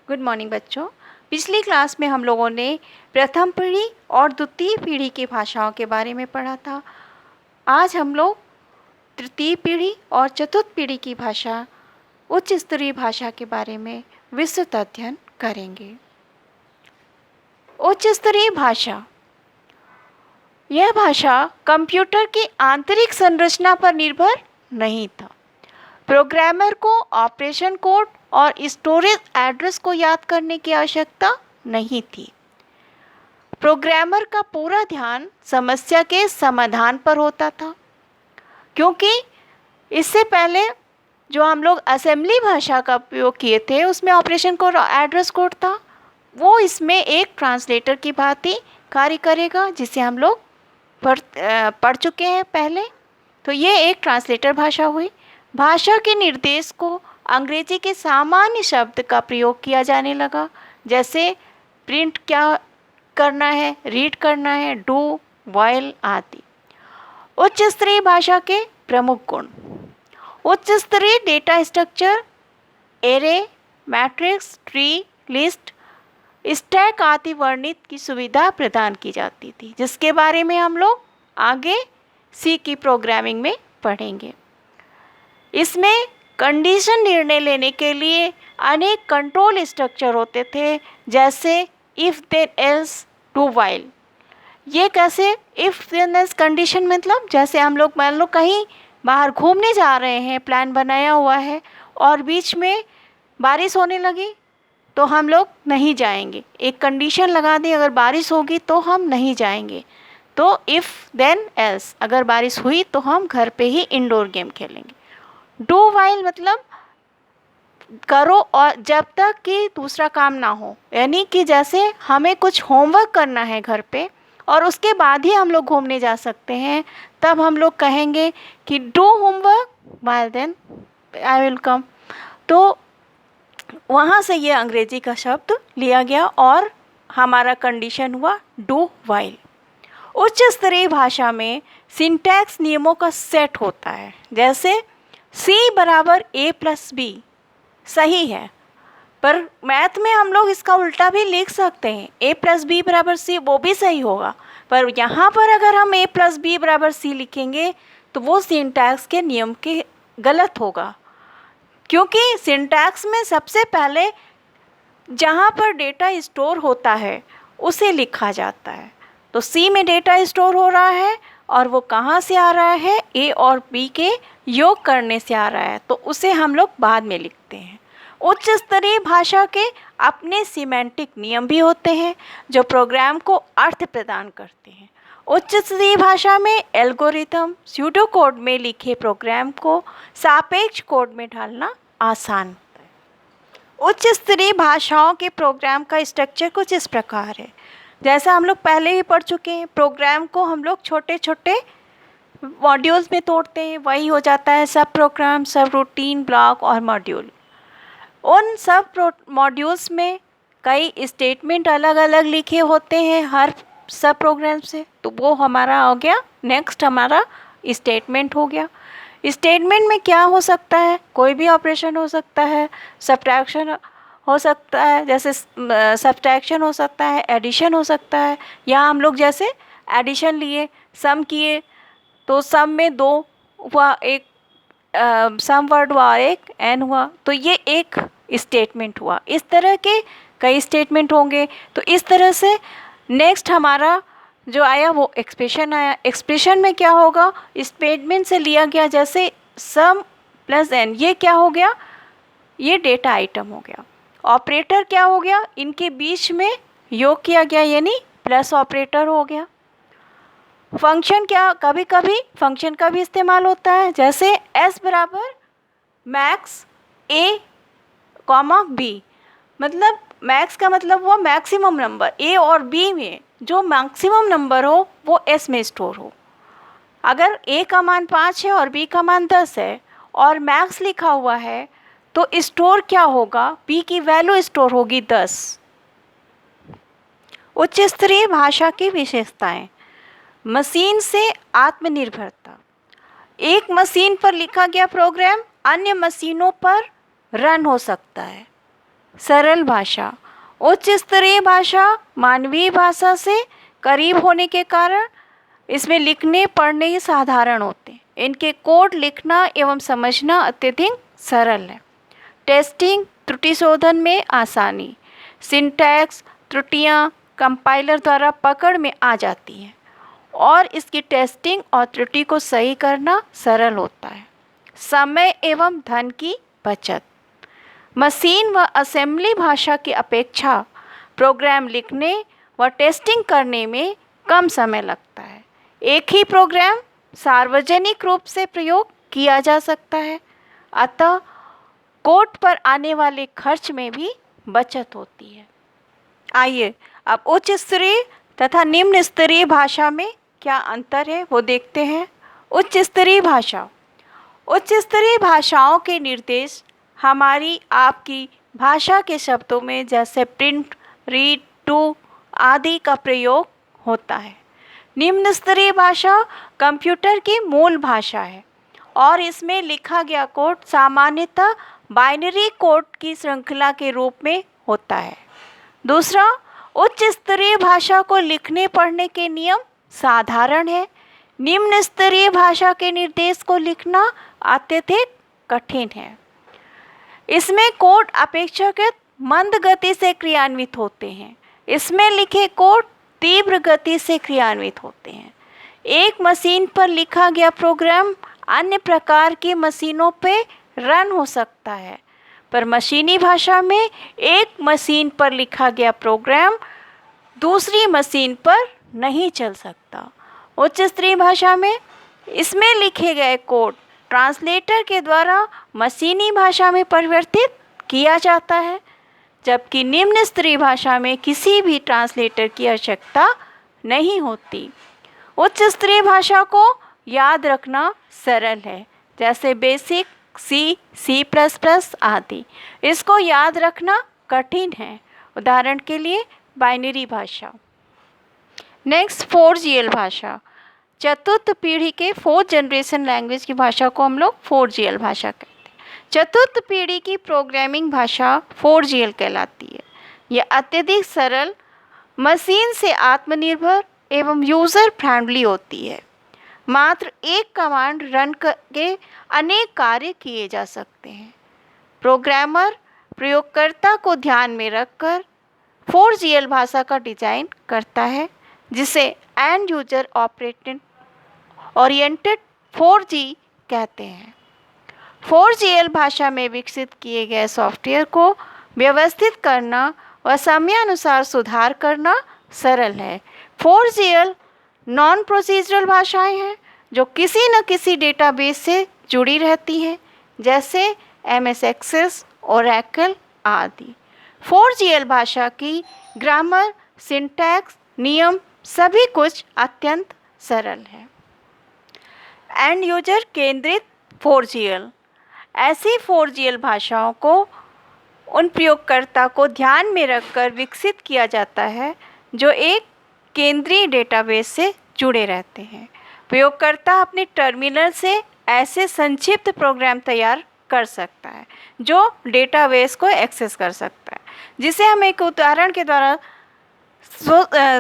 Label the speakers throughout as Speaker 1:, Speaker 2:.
Speaker 1: Good morning बच्चों। पिछली class में हम लोगों ने प्रथम पीढ़ी और द्वितीय पीढ़ी की भाषाओं के बारे में पढ़ा था। आज हम लोग तृतीय पीढ़ी और चतुर्थ पीढ़ी की भाषा, उच्च स्तरीय भाषा के बारे में विस्तृत अध्ययन करेंगे। उच्च स्तरीय भाषा, यह भाषा कंप्यूटर की आंतरिक संरचना पर निर्भर नहीं था। प्रोग्रामर को ऑपरेशन कोड और स्टोरेज एड्रेस को याद करने की आवश्यकता नहीं थी। प्रोग्रामर का पूरा ध्यान समस्या के समाधान पर होता था, क्योंकि इससे पहले जो हम लोग असेंबली भाषा का उपयोग किए थे उसमें ऑपरेशन कोड और एड्रेस कोड था। वो इसमें एक ट्रांसलेटर की भांति कार्य करेगा, जिसे हम लोग पढ़ चुके हैं पहले। तो ये एक ट्रांसलेटर भाषा हुई। भाषा के निर्देश को अंग्रेजी के सामान्य शब्द का प्रयोग किया जाने लगा, जैसे प्रिंट क्या करना है, रीड करना है, डू, व्हाइल आदि। उच्च स्तरीय भाषा के प्रमुख गुण: उच्च स्तरीय data structure, array, matrix, tree, list, stack आदि वर्णित की सुविधा प्रदान की जाती थी, जिसके बारे में हम लोग आगे सी की प्रोग्रामिंग में पढ़ेंगे। इसमें कंडीशन निर्णय लेने के लिए अनेक कंट्रोल स्ट्रक्चर होते थे, जैसे if then else, do, while. ये कैसे? इफ देन एल्स कंडीशन मतलब जैसे हम लोग मान लो कहीं बाहर घूमने जा रहे हैं, प्लान बनाया हुआ है और बीच में बारिश होने लगी तो हम लोग नहीं जाएंगे। एक कंडीशन लगा दी, अगर बारिश होगी तो हम नहीं जाएंगे। तो इफ़ देन एल्स, अगर बारिश हुई तो हम घर पे ही इंडोर गेम खेलेंगे। डू व्हाइल मतलब करो और जब तक कि दूसरा काम ना हो, यानी कि जैसे हमें कुछ होमवर्क करना है घर पे और उसके बाद ही हम लोग घूमने जा सकते हैं, तब हम लोग कहेंगे कि do homework while then I will come. तो वहाँ से ये अंग्रेजी का शब्द लिया गया और हमारा कंडीशन हुआ डू व्हाइल। उच्च स्तरीय भाषा में सिंटैक्स नियमों का सेट होता है, जैसे C बराबर A+B सही है, पर मैथ में हम लोग इसका उल्टा भी लिख सकते हैं, A+B बराबर C, वो भी सही होगा। पर यहाँ पर अगर हम A+B बराबर C लिखेंगे तो वो सिंटैक्स के नियम के गलत होगा, क्योंकि सिंटैक्स में सबसे पहले जहाँ पर डेटा स्टोर होता है उसे लिखा जाता है। तो C में डेटा स्टोर हो रहा है और वो कहाँ से आ रहा है? A और B के योग करने से आ रहा है, तो उसे हम लोग बाद में लिखते हैं। उच्च स्तरीय भाषा के अपने सिमेंटिक नियम भी होते हैं जो प्रोग्राम को अर्थ प्रदान करते हैं। उच्च स्तरीय भाषा में एल्गोरिथम स्यूडो कोड में लिखे प्रोग्राम को सापेक्ष कोड में ढालना आसान होता है। उच्च स्तरीय भाषाओं के प्रोग्राम का स्ट्रक्चर कुछ इस प्रकार है, जैसा हम लोग पहले ही पढ़ चुके हैं। प्रोग्राम को हम लोग छोटे छोटे मॉड्यूल्स में तोड़ते हैं, वही हो जाता है सब प्रोग्राम, सब रूटीन, ब्लॉक और मॉड्यूल। उन सब मॉड्यूल्स में कई स्टेटमेंट अलग अलग लिखे होते हैं हर सब प्रोग्राम से, तो वो हमारा हो गया। नेक्स्ट हमारा स्टेटमेंट हो गया। स्टेटमेंट में क्या हो सकता है? कोई भी ऑपरेशन हो सकता है, सब्ट्रैक्शन हो सकता है, जैसे सब्ट्रैक्शन हो सकता है, एडिशन हो सकता है। यहाँ हम लोग जैसे एडिशन लिए, सम किए तो सम में 2 हुआ, एक सम वर्ड हुआ और एक एन हुआ, तो ये एक स्टेटमेंट हुआ। इस तरह के कई स्टेटमेंट होंगे। तो इस तरह से नेक्स्ट हमारा जो आया वो एक्सप्रेशन आया। एक्सप्रेशन में क्या होगा? स्टेटमेंट से लिया गया, जैसे सम प्लस एन, ये क्या हो गया? ये डेटा आइटम हो गया। ऑपरेटर क्या हो गया? इनके बीच में योग किया गया, यानी प्लस ऑपरेटर हो गया। फंक्शन क्या? कभी कभी फंक्शन का भी इस्तेमाल होता है, जैसे s बराबर मैक्स a कॉमा b, मतलब मैक्स का मतलब हुआ मैक्सिमम नंबर। a और b में जो मैक्सिमम नंबर हो वो s में स्टोर हो। अगर a का मान 5 है और b का मान 10 है और मैक्स लिखा हुआ है, तो स्टोर क्या होगा? b की वैल्यू स्टोर होगी 10। उच्च स्तरीय भाषा की विशेषताएं: मशीन से आत्मनिर्भरता। एक मशीन पर लिखा गया प्रोग्राम अन्य मशीनों पर रन हो सकता है। सरल भाषा। उच्च स्तरीय भाषा मानवीय भाषा से करीब होने के कारण इसमें लिखने पढ़ने साधारण होते हैं। इनके कोड लिखना एवं समझना अत्यधिक सरल है। टेस्टिंग त्रुटि शोधन में आसानी। सिंटैक्स त्रुटियां कंपाइलर द्वारा पकड़ में आ जाती हैं और इसकी टेस्टिंग और त्रुटि को सही करना सरल होता है। समय एवं धन की बचत। मशीन व असेंबली भाषा की अपेक्षा प्रोग्राम लिखने व टेस्टिंग करने में कम समय लगता है। एक ही प्रोग्राम सार्वजनिक रूप से प्रयोग किया जा सकता है, अतः कोड पर आने वाले खर्च में भी बचत होती है। आइए अब उच्च स्तरीय तथा निम्न स्तरीय भाषा में क्या अंतर है वो देखते हैं। उच्च स्तरीय भाषा। उच्च स्तरीय भाषाओं के निर्देश हमारी आपकी भाषा के शब्दों में जैसे प्रिंट, रीड, टू आदि का प्रयोग होता है। निम्न स्तरीय भाषा कंप्यूटर की मूल भाषा है और इसमें लिखा गया कोड सामान्यतः बाइनरी कोड की श्रृंखला के रूप में होता है। दूसरा, उच्च स्तरीय भाषा को लिखने पढ़ने के नियम साधारण है। निम्न स्तरीय भाषा के निर्देश को लिखना अत्यधिक कठिन है। इसमें कोड अपेक्षाकृत मंद गति से क्रियान्वित होते हैं। इसमें लिखे कोड तीव्र गति से क्रियान्वित होते हैं। एक मशीन पर लिखा गया प्रोग्राम अन्य प्रकार की मशीनों पे रन हो सकता है, पर मशीनी भाषा में एक मशीन पर लिखा गया प्रोग्राम दूसरी मशीन पर नहीं चल सकता। उच्च स्तरीय भाषा में इसमें लिखे गए कोड ट्रांसलेटर के द्वारा मशीनी भाषा में परिवर्तित किया जाता है, जबकि निम्न स्तरीय भाषा में किसी भी ट्रांसलेटर की आवश्यकता नहीं होती। उच्च स्तरीय भाषा को याद रखना सरल है, जैसे बेसिक, सी, C++ आदि। इसको याद रखना कठिन है। उदाहरण के लिए बाइनरी भाषा। नेक्स्ट 4GL भाषा। चतुर्थ पीढ़ी के 4th जनरेशन लैंग्वेज की भाषा को हम लोग 4GL भाषा कहते हैं। चतुर्थ पीढ़ी की प्रोग्रामिंग भाषा 4GL कहलाती है। यह अत्यधिक सरल, मशीन से आत्मनिर्भर एवं यूज़र फ्रेंडली होती है। मात्र एक कमांड रन करके अनेक कार्य किए जा सकते हैं। प्रोग्रामर प्रयोगकर्ता को ध्यान में रखकर 4GL भाषा का डिज़ाइन करता है, जिसे and user operated oriented 4G कहते हैं। 4GL भाषा में विकसित किए गए सॉफ्टवेयर को व्यवस्थित करना व समयानुसार सुधार करना सरल है। 4GL नॉन प्रोसीजरल भाषाएं हैं जो किसी न किसी डेटाबेस से जुड़ी रहती हैं, जैसे MS एक्सेस, ओरेकल आदि। 4GL भाषा की ग्रामर, सिंटैक्स, नियम सभी कुछ अत्यंत सरल है। एंड यूजर केंद्रित 4GL। ऐसी 4GL भाषाओं को उन प्रयोगकर्ता को ध्यान में रखकर विकसित किया जाता है जो एक केंद्रीय डेटाबेस से जुड़े रहते हैं। प्रयोगकर्ता अपने टर्मिनल से ऐसे संक्षिप्त प्रोग्राम तैयार कर सकता है जो डेटाबेस को एक्सेस कर सकता है, जिसे हम एक उदाहरण के द्वारा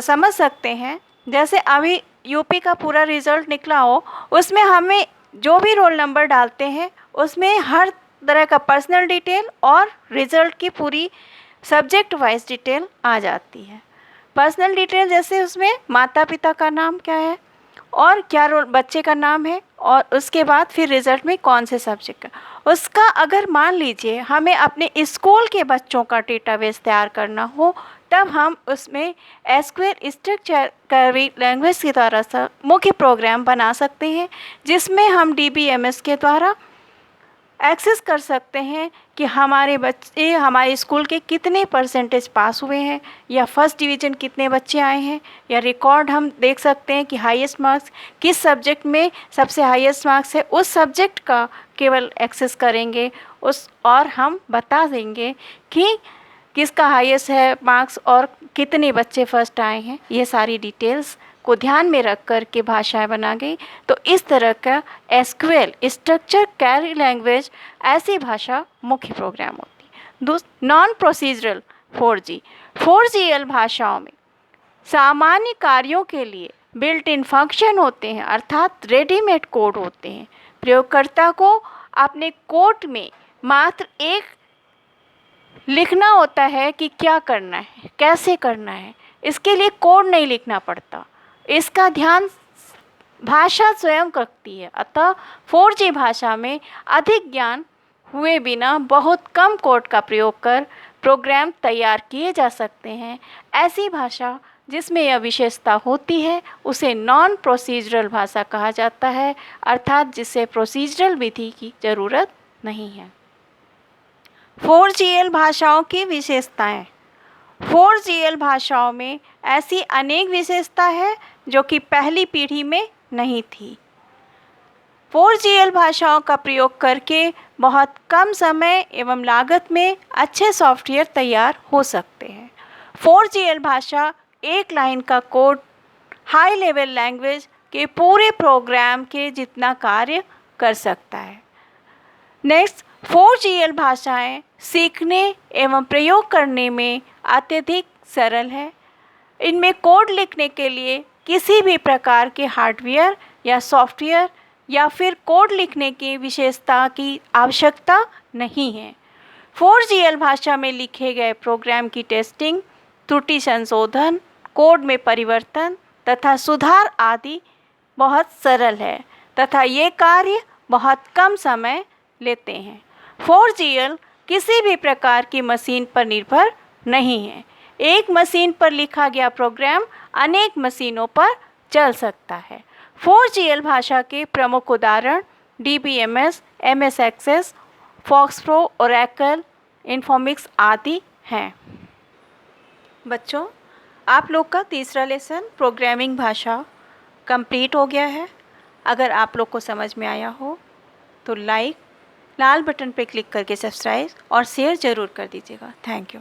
Speaker 1: समझ सकते हैं। जैसे अभी यूपी का पूरा रिज़ल्ट निकला हो, उसमें हमें जो भी रोल नंबर डालते हैं उसमें हर तरह का पर्सनल डिटेल और रिज़ल्ट की पूरी सब्जेक्ट वाइज डिटेल आ जाती है। पर्सनल डिटेल जैसे उसमें माता पिता का नाम क्या है और क्या रोल बच्चे का नाम है, और उसके बाद फिर रिज़ल्ट में कौन से सब्जेक्ट का। उसका अगर मान लीजिए हमें अपने स्कूल के बच्चों का डेटाबेस तैयार करना हो, तब हम उसमें SQL स्ट्रक्चर क्वेरी लैंग्वेज की द्वारा मुख्य प्रोग्राम बना सकते हैं, जिसमें हम DBMS के द्वारा एक्सेस कर सकते हैं कि हमारे बच्चे हमारे स्कूल के कितने परसेंटेज पास हुए हैं, या फर्स्ट डिवीज़न कितने बच्चे आए हैं, या रिकॉर्ड हम देख सकते हैं कि हाईएस्ट मार्क्स किस सब्जेक्ट में सबसे हाईएस्ट मार्क्स है, उस सब्जेक्ट का केवल एक्सेस करेंगे और हम बता देंगे कि किसका हाईएस्ट है मार्क्स और कितने बच्चे फर्स्ट आए हैं। ये सारी डिटेल्स को ध्यान में रख कर के भाषाएं बना गई। तो इस तरह का SQL स्ट्रक्चर क्वेरी लैंग्वेज ऐसी भाषा मुख्य प्रोग्राम होती है। नॉन प्रोसीजरल 4G 4GL भाषाओं में सामान्य कार्यों के लिए बिल्ट इन फंक्शन होते हैं, अर्थात रेडीमेड कोड होते हैं। प्रयोगकर्ता को अपने कोड में मात्र एक लिखना होता है कि क्या करना है, कैसे करना है। इसके लिए कोड नहीं लिखना पड़ता, इसका ध्यान भाषा स्वयं रखती है। अतः 4G भाषा में अधिक ज्ञान हुए बिना बहुत कम कोड का प्रयोग कर प्रोग्राम तैयार किए जा सकते हैं। ऐसी भाषा जिसमें यह विशेषता होती है उसे नॉन प्रोसीजरल भाषा कहा जाता है, अर्थात जिसे प्रोसीजरल विधि की ज़रूरत नहीं है। 4GL भाषाओं की विशेषताएं। 4GL भाषाओं में ऐसी अनेक विशेषता है जो कि पहली पीढ़ी में नहीं थी। 4GL भाषाओं का प्रयोग करके बहुत कम समय एवं लागत में अच्छे सॉफ्टवेयर तैयार हो सकते हैं। 4GL भाषा एक लाइन का कोड हाई लेवल लैंग्वेज के पूरे प्रोग्राम के जितना कार्य कर सकता है। नेक्स्ट, 4GL भाषाएं सीखने एवं प्रयोग करने में अत्यधिक सरल है। इनमें कोड लिखने के लिए किसी भी प्रकार के हार्डवेयर या सॉफ्टवेयर या फिर कोड लिखने की विशेषता की आवश्यकता नहीं है। 4GL भाषा में लिखे गए प्रोग्राम की टेस्टिंग, त्रुटि संशोधन, कोड में परिवर्तन तथा सुधार आदि बहुत सरल है तथा ये कार्य बहुत कम समय लेते हैं। 4GL किसी भी प्रकार की मशीन पर निर्भर नहीं है। एक मशीन पर लिखा गया प्रोग्राम अनेक मशीनों पर चल सकता है। 4GL भाषा के प्रमुख उदाहरण DBMS, MS Access, FOXPRO, Oracle, इन्फॉर्मिक्स आदि हैं। बच्चों, आप लोग का तीसरा लेसन प्रोग्रामिंग भाषा कंप्लीट हो गया है। अगर आप लोग को समझ में आया हो तो लाल बटन पर क्लिक करके सब्सक्राइब और शेयर ज़रूर कर दीजिएगा। Thank you.